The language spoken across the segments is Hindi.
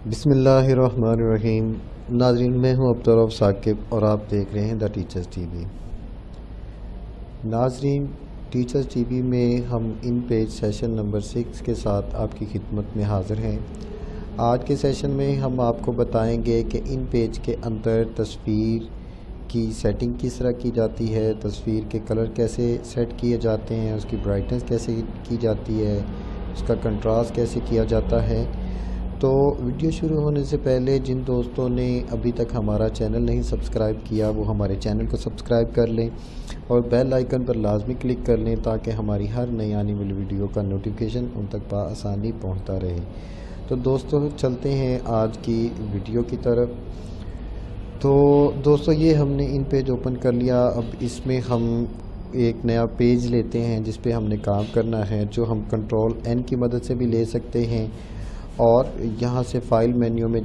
बिस्मिल्लाहिर्रहमानिर्रहीम। नाज़रीन, मैं हूं अब्दुर्रऊफ़ साकिब और आप देख रहे हैं द टीचर्स टीवी। नाज़रीन, टीचर्स टीवी में हम इन पेज सेशन नंबर 6 के साथ आपकी खिदमत में हाज़िर हैं। आज के सेशन में हम आपको बताएंगे कि इन पेज के अंदर तस्वीर की सेटिंग किस तरह की जाती है, तस्वीर के कलर कैसे सेट किए जाते हैं, उसकी ब्राइटनेस कैसे की जाती है, उसका कंट्रास्ट कैसे किया जाता है। तो वीडियो शुरू होने से पहले जिन दोस्तों ने अभी तक हमारा चैनल नहीं सब्सक्राइब किया वो हमारे चैनल को सब्सक्राइब कर लें और बेल आइकन पर लाजमी क्लिक कर लें ताकि हमारी हर नई आने वाली वीडियो का नोटिफिकेशन उन तक आसानी पहुंचता रहे। तो दोस्तों, चलते हैं आज की वीडियो की तरफ। तो दोस्तों, ये हमने इन पेज ओपन कर लिया। अब इसमें हम एक नया पेज लेते हैं जिस पे हमने काम करना है, जो हम कंट्रोल N की मदद से भी ले सकते हैं और यहाँ से फ़ाइल मेन्यू में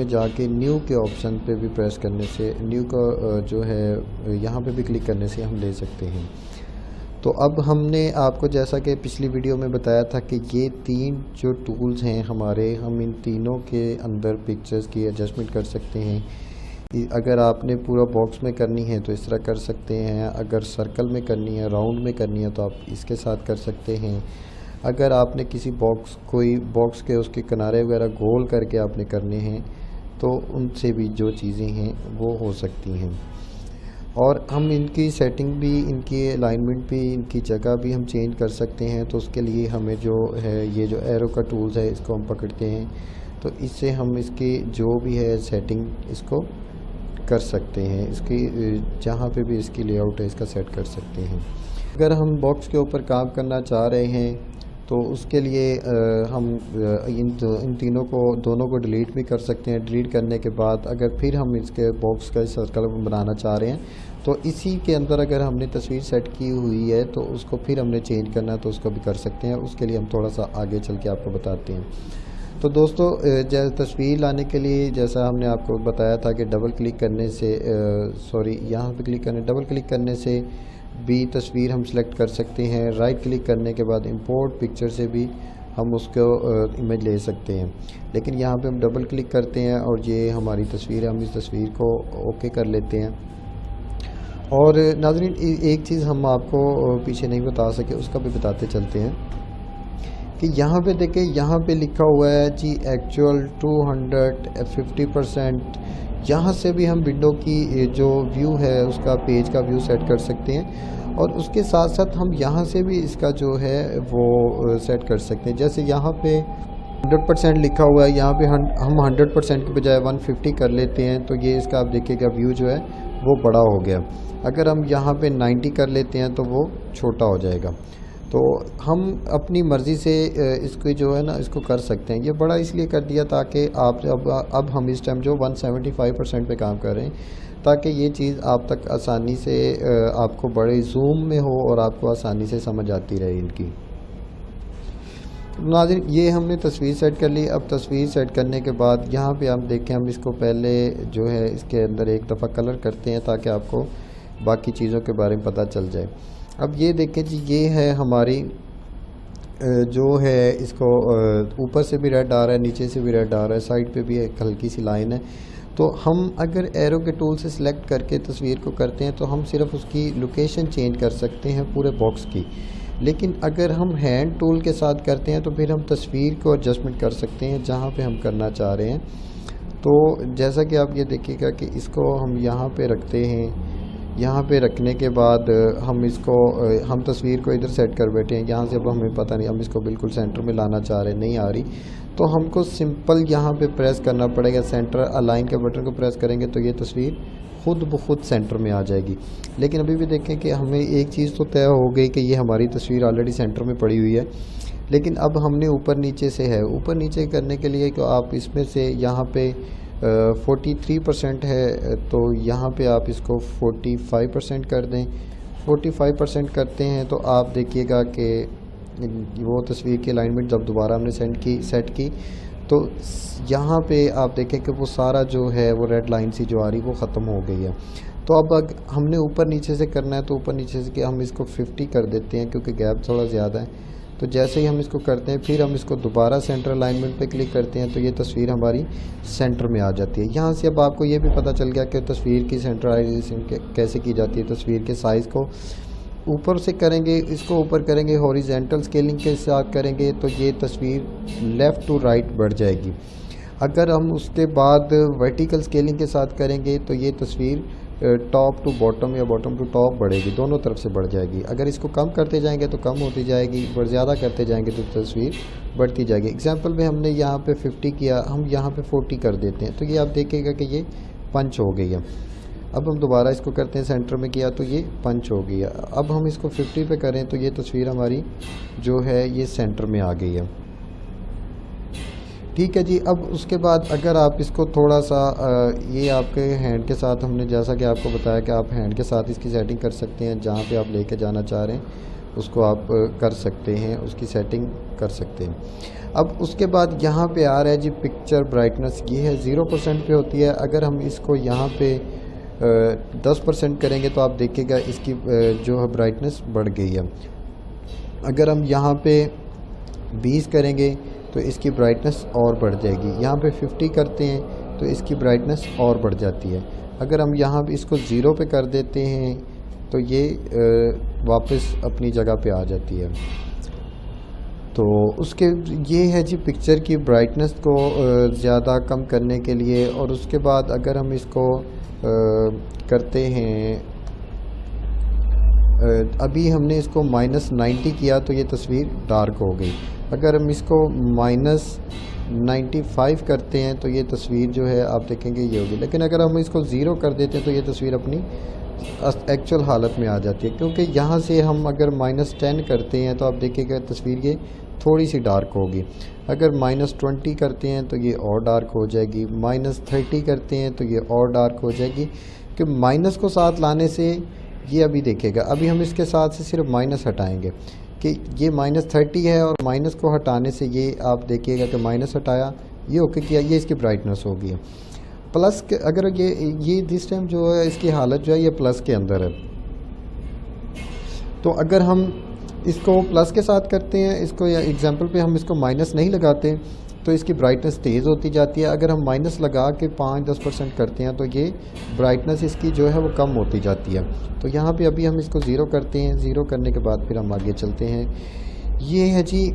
जाके न्यू के ऑप्शन पे भी प्रेस करने से न्यू का जो है यहाँ पे भी क्लिक करने से हम ले सकते हैं। तो अब हमने आपको जैसा कि पिछली वीडियो में बताया था कि ये 3 जो टूल्स हैं हमारे, हम इन तीनों के अंदर पिक्चर्स की एडजस्टमेंट कर सकते हैं। अगर आपने पूरा बॉक्स में करनी है तो इस तरह कर सकते हैं, अगर सर्कल में करनी है, राउंड में करनी है तो आप इसके साथ कर सकते हैं। अगर आपने किसी कोई बॉक्स के उसके किनारे वगैरह गोल करके आपने करने हैं तो उनसे भी जो चीज़ें हैं वो हो सकती हैं। और हम इनकी सेटिंग भी, इनकी अलाइनमेंट भी, इनकी जगह भी हम चेंज कर सकते हैं। तो उसके लिए हमें जो है ये जो एरो का टूल्स है इसको हम पकड़ते हैं तो इससे हम इसकी जो भी है सेटिंग इसको कर सकते हैं, इसकी जहाँ पे भी इसकी लेआउट है इसका सेट कर सकते हैं। अगर हम बॉक्स के ऊपर काम करना चाह रहे हैं तो उसके लिए हम इन तीनों को दोनों को डिलीट भी कर सकते हैं। डिलीट करने के बाद अगर फिर हम इसके बॉक्स का सर्कल बनाना चाह रहे हैं तो इसी के अंदर अगर हमने तस्वीर सेट की हुई है तो उसको फिर हमने चेंज करना है तो उसको भी कर सकते हैं। उसके लिए हम थोड़ा सा आगे चल के आपको बताते हैं। तो दोस्तों, तस्वीर लाने के लिए जैसा हमने आपको बताया था कि डबल क्लिक करने से यहाँ पे क्लिक करने डबल क्लिक करने से भी तस्वीर हम सेलेक्ट कर सकते हैं। राइट क्लिक करने के बाद इंपोर्ट पिक्चर से भी हम उसको इमेज ले सकते हैं। लेकिन यहाँ पे हम डबल क्लिक करते हैं और ये हमारी तस्वीर है, हम इस तस्वीर को ओके कर लेते हैं। और नाज़रीन, एक चीज़ हम आपको पीछे नहीं बता सके उसका भी बताते चलते हैं कि यहाँ पे देखें, यहाँ पे लिखा हुआ है जी एक्चुअल 250%। यहाँ से भी हम विंडो की जो व्यू है उसका, पेज का व्यू सेट कर सकते हैं और उसके साथ साथ हम यहाँ से भी इसका जो है वो सेट कर सकते हैं। जैसे यहाँ पे 100% लिखा हुआ है, यहाँ पे हम 100% के बजाय 150 कर लेते हैं तो ये इसका आप देखिएगा व्यू जो है वो बड़ा हो गया। अगर हम यहाँ पे 90 कर लेते हैं तो वो छोटा हो जाएगा। तो हम अपनी मर्ज़ी से इसको जो है ना इसको कर सकते हैं। ये बड़ा इसलिए कर दिया ताकि आप अब हम इस टाइम जो 175% पे काम कर रहे हैं ताकि ये चीज़ आप तक आसानी से आपको बड़े जूम में हो और आपको आसानी से समझ आती रहे इनकी। नाज़रीन, ये हमने तस्वीर सेट कर ली। अब तस्वीर सेट करने के बाद यहाँ पे हम देखें, हम इसको पहले जो है इसके अंदर एक दफ़ा कलर करते हैं ताकि आपको बाकी चीज़ों के बारे में पता चल जाए। अब ये देखें जी, ये है हमारी जो है इसको ऊपर से भी रेड आ रहा है, नीचे से भी रेड आ रहा है, साइड पे भी एक हल्की सी लाइन है। तो हम अगर एरो के टूल से सिलेक्ट करके तस्वीर को करते हैं तो हम सिर्फ उसकी लोकेशन चेंज कर सकते हैं पूरे बॉक्स की। लेकिन अगर हम हैंड टूल के साथ करते हैं तो फिर हम तस्वीर को एडजस्टमेंट कर सकते हैं जहाँ पे हम करना चाह रहे हैं। तो जैसा कि आप ये देखिएगा कि इसको हम यहाँ पे रखते हैं। यहाँ पे रखने के बाद हम तस्वीर को इधर सेट कर बैठे हैं। यहाँ से अब हमें पता नहीं, हम इसको बिल्कुल सेंटर में लाना चाह रहे हैं, नहीं आ रही तो हमको सिंपल यहाँ पे प्रेस करना पड़ेगा। सेंटर अलाइन के बटन को प्रेस करेंगे तो ये तस्वीर खुद ब खुद सेंटर में आ जाएगी। लेकिन अभी भी देखें कि हमें एक चीज़ तो तय हो गई कि ये हमारी तस्वीर ऑलरेडी सेंटर में पड़ी हुई है। लेकिन अब हमने ऊपर नीचे से है, ऊपर नीचे करने के लिए तो आप इसमें से यहाँ पे 43% है तो यहाँ पे आप इसको 45% कर दें। 45% करते हैं तो आप देखिएगा कि वो तस्वीर की अलाइनमेंट जब दोबारा हमने सेट की तो यहाँ पे आप देखें कि वो सारा जो है वो रेड लाइन सी जो आ रही वो ख़त्म हो गई है। तो अब हमने ऊपर नीचे से करना है तो ऊपर नीचे से कि हम इसको 50 कर देते हैं क्योंकि गैप थोड़ा ज़्यादा है। तो जैसे ही हम इसको करते हैं फिर हम इसको दोबारा सेंटर अलाइनमेंट पे क्लिक करते हैं तो ये तस्वीर हमारी सेंटर में आ जाती है। यहाँ से अब आपको ये भी पता चल गया कि तस्वीर की सेंट्रलाइजेशन कैसे की जाती है। तस्वीर के साइज़ को ऊपर से करेंगे, इसको ऊपर करेंगे, हॉरिजेंटल स्केलिंग के साथ करेंगे तो ये तस्वीर लेफ़्ट टू राइट बढ़ जाएगी। अगर हम उसके बाद वर्टिकल स्केलिंग के साथ करेंगे तो ये तस्वीर टॉप टू बॉटम या बॉटम टू टॉप बढ़ेगी, दोनों तरफ से बढ़ जाएगी। अगर इसको कम करते जाएंगे तो कम होती जाएगी, और ज़्यादा करते जाएंगे तो तस्वीर बढ़ती जाएगी। एग्जांपल में हमने यहाँ पे 50 किया, हम यहाँ पे 40 कर देते हैं तो ये आप देखिएगा कि ये पंच हो गई है। अब हम दोबारा इसको करते हैं, सेंटर में किया तो ये पंच हो गई है। अब हम इसको 50 पे करें तो ये तस्वीर हमारी जो है ये सेंटर में आ गई है। ठीक है जी। अब उसके बाद अगर आप इसको थोड़ा सा ये आपके हैंड के साथ, हमने जैसा कि आपको बताया कि आप हैंड के साथ इसकी सेटिंग कर सकते हैं, जहाँ पे आप लेके जाना चाह रहे हैं उसको आप कर सकते हैं, उसकी सेटिंग कर सकते हैं। अब उसके बाद यहाँ पे आ रहा है जी पिक्चर ब्राइटनेस, ये है 0% पे होती है। अगर हम इसको यहाँ पे 10% करेंगे तो आप देखिएगा इसकी जो है ब्राइटनेस बढ़ गई है। अगर हम यहाँ पे 20 करेंगे तो इसकी ब्राइटनेस और बढ़ जाएगी। यहाँ पे 50 करते हैं तो इसकी ब्राइटनेस और बढ़ जाती है। अगर हम यहाँ पे इसको 0 पे कर देते हैं तो ये वापस अपनी जगह पे आ जाती है। तो उसके ये है जी पिक्चर की ब्राइटनेस को ज़्यादा कम करने के लिए। और उसके बाद अगर हम इसको करते हैं, अभी हमने इसको -90 किया तो ये तस्वीर डार्क हो गई। अगर हम इसको -95 करते हैं तो ये तस्वीर जो है आप देखेंगे ये होगी। लेकिन अगर हम इसको 0 कर देते हैं तो ये तस्वीर अपनी एक्चुअल हालत में आ जाती है, क्योंकि यहाँ से हम अगर -10 करते हैं तो आप देखिएगा तस्वीर ये थोड़ी सी डार्क होगी। अगर -20 करते हैं तो ये और डार्क हो जाएगी, -30 करते हैं तो ये और डार्क हो जाएगी। कि माइनस को साथ लाने से ये अभी देखिएगा, अभी हम इसके साथ से सिर्फ माइनस हटाएंगे कि ये -30 है, और माइनस को हटाने से ये आप देखिएगा कि माइनस हटाया, ये ओके किया, ये इसकी ब्राइटनेस हो गई है। प्लस के अगर ये दिस टाइम जो है इसकी हालत जो है ये प्लस के अंदर है। तो अगर हम इसको प्लस के साथ करते हैं, इसको या एग्जांपल पे हम इसको माइनस नहीं लगाते तो इसकी ब्राइटनेस तेज़ होती जाती है। अगर हम माइनस लगा के 5-10% करते हैं तो ये ब्राइटनेस इसकी जो है वो कम होती जाती है। तो यहाँ पे अभी हम इसको 0 करते हैं, 0 करने के बाद फिर हम आगे चलते हैं। ये है जी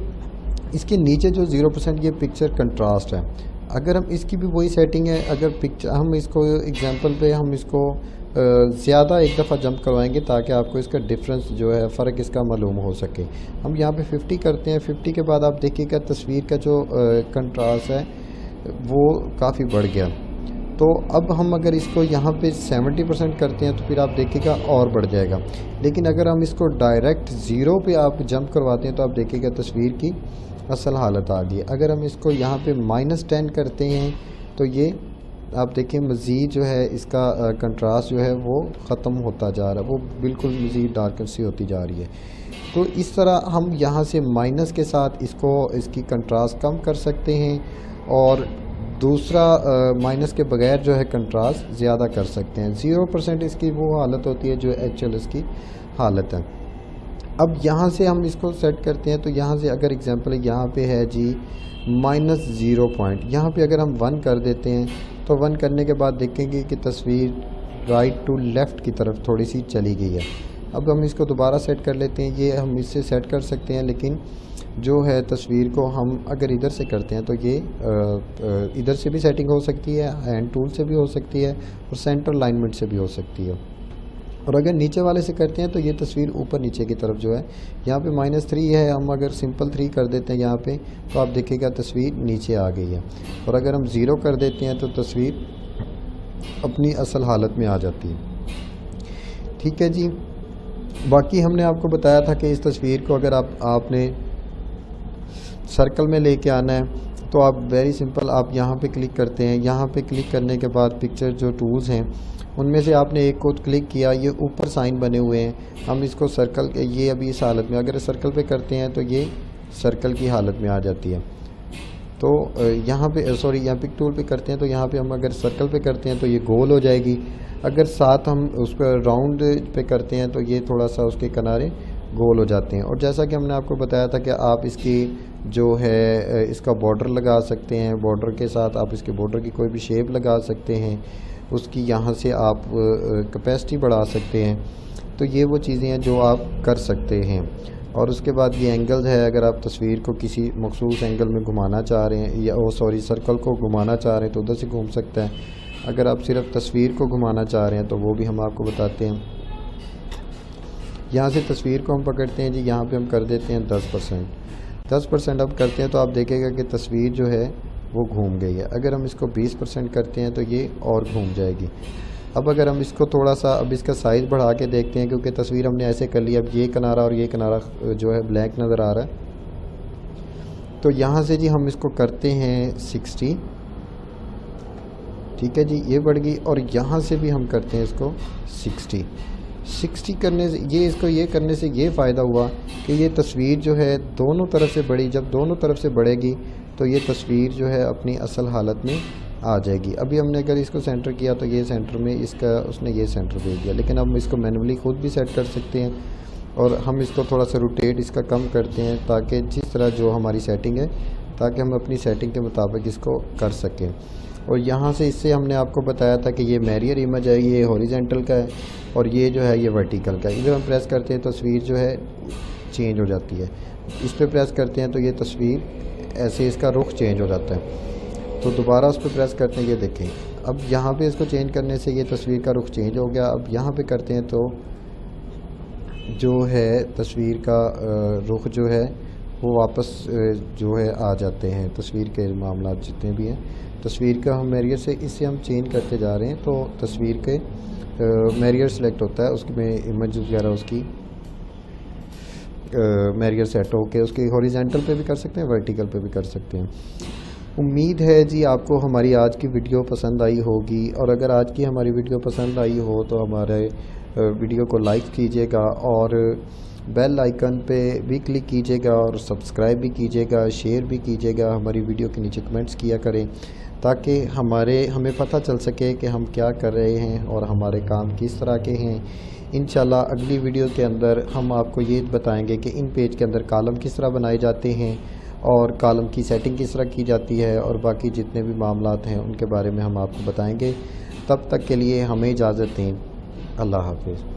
इसके नीचे जो 0% ये पिक्चर कंट्रास्ट है। अगर हम इसकी भी वही सेटिंग है, अगर पिक्चर हम इसको एग्जांपल पे हम इसको ज़्यादा एक दफ़ा जंप करवाएंगे ताकि आपको इसका डिफरेंस जो है फ़र्क इसका मालूम हो सके। हम यहाँ पे 50 करते हैं, 50 के बाद आप देखिएगा तस्वीर का जो कंट्रास्ट है वो काफ़ी बढ़ गया। तो अब हम अगर इसको यहाँ पे 70% करते हैं तो फिर आप देखिएगा और बढ़ जाएगा। लेकिन अगर हम इसको डायरेक्ट 0 पे आप जंप करवाते हैं तो आप देखिएगा तस्वीर की असल हालत आ गई। अगर हम इसको यहाँ पे -10 करते हैं तो ये आप देखें मज़ीद जो है इसका कंट्रास्ट जो है वो ख़त्म होता जा रहा है, वो बिल्कुल मज़ीद डार्कर सी होती जा रही है। तो इस तरह हम यहाँ से माइनस के साथ इसकी कंट्रास्ट कम कर सकते हैं, और दूसरा माइनस के बगैर जो है कंट्रास्ट ज़्यादा कर सकते हैं। 0% इसकी वो हालत होती है जो एक्चुअल इसकी हालत है। अब यहाँ से हम इसको सेट करते हैं तो यहाँ से अगर एग्जांपल यहाँ पे है जी -0 पॉइंट, यहाँ पे अगर हम 1 कर देते हैं तो 1 करने के बाद देखेंगे कि तस्वीर राइट टू लेफ़्ट की तरफ थोड़ी सी चली गई है। अब हम इसको दोबारा सेट कर लेते हैं, ये हम इससे सेट कर सकते हैं, लेकिन जो है तस्वीर को हम अगर इधर से करते हैं तो ये इधर से भी सेटिंग हो सकती है, हैंड टूल से भी हो सकती है, और सेंटर अलाइनमेंट से भी हो सकती है। और अगर नीचे वाले से करते हैं तो ये तस्वीर ऊपर नीचे की तरफ जो है, यहाँ पे -3 है, हम अगर सिंपल 3 कर देते हैं यहाँ पे तो आप देखिएगा तस्वीर नीचे आ गई है। और अगर हम 0 कर देते हैं तो तस्वीर अपनी असल हालत में आ जाती है। ठीक है जी। बाकी हमने आपको बताया था कि इस तस्वीर को अगर आपने सर्कल में लेके आना है तो आप वेरी सिंपल आप यहाँ पे क्लिक करते हैं। यहाँ पे क्लिक करने के बाद पिक्चर जो टूल्स हैं उनमें से आपने एक को क्लिक किया, ये ऊपर साइन बने हुए हैं, हम इसको सर्कल, ये अभी इस हालत में, अगर सर्कल पे करते हैं तो ये सर्कल की हालत में आ जाती है। तो यहाँ पे यहाँ पिक टूल पे करते हैं तो यहाँ पे हम अगर सर्कल पे करते हैं तो ये गोल हो जाएगी। अगर साथ हम उस पर राउंड पे करते हैं तो ये थोड़ा सा उसके किनारे गोल हो जाते हैं। और जैसा कि हमने आपको बताया था कि आप इसकी जो है इसका बॉर्डर लगा सकते हैं, बॉर्डर के साथ आप इसके बॉर्डर की कोई भी शेप लगा सकते हैं, उसकी यहाँ से आप कैपेसिटी बढ़ा सकते हैं। तो ये वो चीज़ें हैं जो आप कर सकते हैं। और उसके बाद ये एंगल है, अगर आप तस्वीर को किसी मखसूस एंगल में घुमाना चाह रहे हैं या सर्कल को घुमाना चाह रहे हैं तो उधर से घूम सकता है। अगर आप सिर्फ तस्वीर को घुमाना चाह रहे हैं तो वो भी हम आपको बताते हैं। यहाँ से तस्वीर को हम पकड़ते हैं जी, यहाँ पे हम कर देते हैं 10% अब करते हैं तो आप देखेगा कि तस्वीर जो है वो घूम गई है। अगर हम इसको 20% करते हैं तो ये और घूम जाएगी। अब अगर हम इसको थोड़ा सा अब इसका साइज़ बढ़ा के देखते हैं, क्योंकि तस्वीर हमने ऐसे कर ली, अब ये किनारा और ये किनारा जो है ब्लैक नज़र आ रहा है। तो यहाँ से जी हम इसको करते हैं 60, ठीक है जी, ये बढ़ गई। और यहाँ से भी हम करते हैं इसको 60 करने से ये करने से ये फ़ायदा हुआ कि ये तस्वीर जो है दोनों तरफ से बढ़ी। जब दोनों तरफ से बढ़ेगी तो ये तस्वीर जो है अपनी असल हालत में आ जाएगी। अभी हमने अगर इसको सेंटर किया तो ये सेंटर में उसने ये सेंटर भेज दिया, लेकिन हम इसको मैनुअली खुद भी सेट कर सकते हैं। और हम इसको थोड़ा सा रोटेट इसका कम करते हैं ताकि जिस तरह जो हमारी सेटिंग है, ताकि हम अपनी सेटिंग के मुताबिक इसको कर सकें। और यहाँ से इससे हमने आपको बताया था कि ये मैरियर इमेज है, ये हॉरिजेंटल का है और ये जो है ये वर्टिकल का है। इधर हम प्रेस करते हैं तो तस्वीर जो है चेंज हो जाती है, इस पर प्रेस करते हैं तो ये तस्वीर ऐसे इसका रुख चेंज हो जाता है। तो दोबारा उस पर प्रेस करते हैं, ये देखें अब यहाँ पे इसको चेंज करने से ये तस्वीर का रुख चेंज हो गया। अब यहाँ पे करते हैं तो जो है तस्वीर का रुख जो है वो वापस जो है आ जाते हैं। तस्वीर के मामला जितने भी हैं, तस्वीर का हम मैरियर से इससे हम चेंज करते जा रहे हैं तो तस्वीर के मैरियर सेलेक्ट होता है, उसमें इमेज वगैरह उसकी मैरियर सेट होके उसकी हॉरिजेंटल पे भी कर सकते हैं, वर्टिकल पे भी कर सकते हैं। उम्मीद है जी आपको हमारी आज की वीडियो पसंद आई होगी। और अगर आज की हमारी वीडियो पसंद आई हो तो हमारे वीडियो को लाइक कीजिएगा और बेल आइकन पे भी क्लिक कीजिएगा और सब्सक्राइब भी कीजिएगा, शेयर भी कीजिएगा। हमारी वीडियो के नीचे कमेंट्स किया करें ताकि हमें पता चल सके कि हम क्या कर रहे हैं और हमारे काम किस तरह के हैं। इंशाल्लाह अगली वीडियो के अंदर हम आपको ये बताएंगे कि इन पेज के अंदर कॉलम किस तरह बनाए जाते हैं और कॉलम की सेटिंग किस तरह की जाती है, और बाकी जितने भी मामलात हैं उनके बारे में हम आपको बताएंगे। तब तक के लिए हमें इजाज़त दें। अल्लाह हाफ़िज़।